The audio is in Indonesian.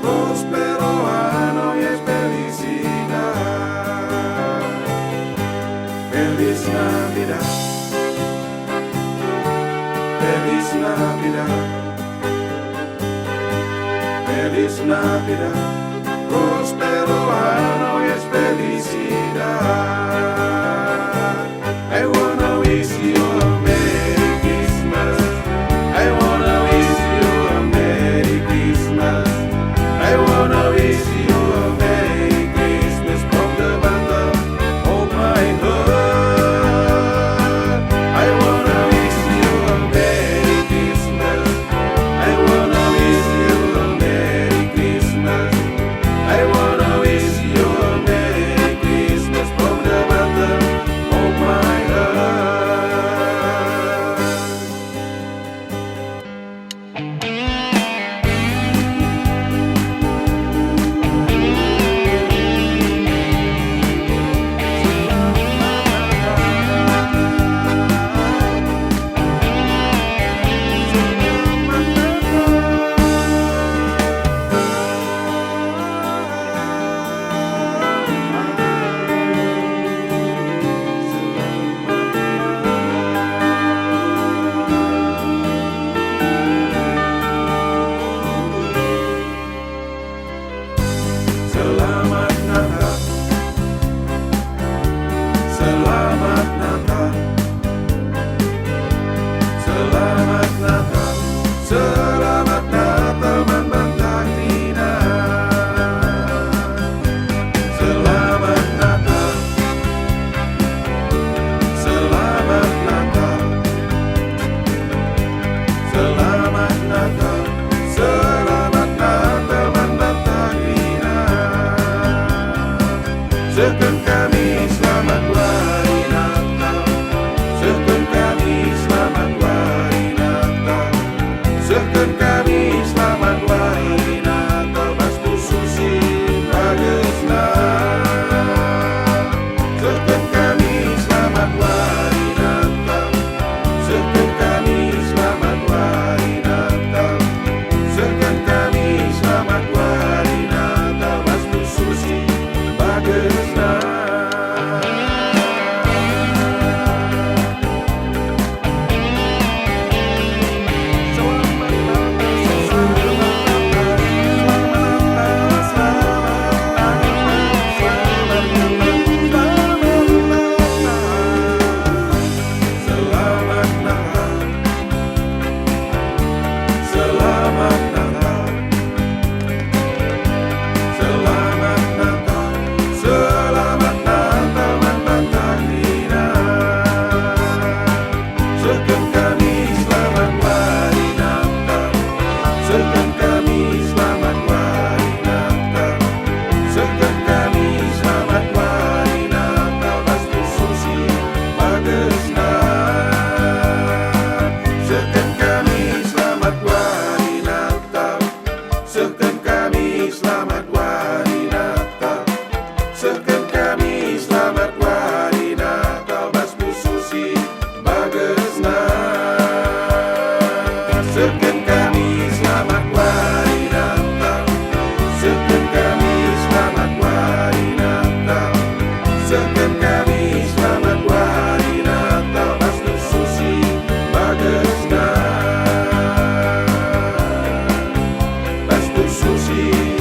prospero anno e felicidad. Feliz Navidad, Feliz Navidad, Feliz Navidad, prospero anno e felicidad. I wanna wish you a Merry Christmas. I wanna wish you a Merry Christmas. I wanna wish you a Merry Christmas from the bottom of my heart. I wanna wish you a Merry Christmas. I wanna wish you a Merry Christmas. I wanna wish you a Merry Christmas from the bottom of my heart. Selamat Natal, Selamat Natal, Selamat Natal, Selamat Natal Manbangkatina. Selamat Natal, Selamat Natal, Selamat Natal, Selamat Natal Manbangkatina. Sekan kami selamat hari Natal, sekan kami selamat hari Natal, sekan kami selamat hari Natal, Bastu Susi Bagesna. Sekan kami selamat hari Natal, sekan kami selamat hari Natal, sekan kami selamat hari Natal, Bastu Susi Bagesna. Selamat Natal, Selamat Natal, Selamat Natal, Selamat Natal Manbangkatina. Sekan kami selamat hari Natal, sekan kami selamat hari Natal, sekan kami selamat hari Natal, Bastu Susi Bagesna. Sekan kami selamat hari Natal, sekan kami selamat hari Natal, sekan kami selamat hari Natal, Bastu Susi Bagesna. Sekan kami selamat hari Natal, sekan kami selamat hari Natal, sekan kami selamat hari Natal, Bastu Susi Bagesna. Bastu Susi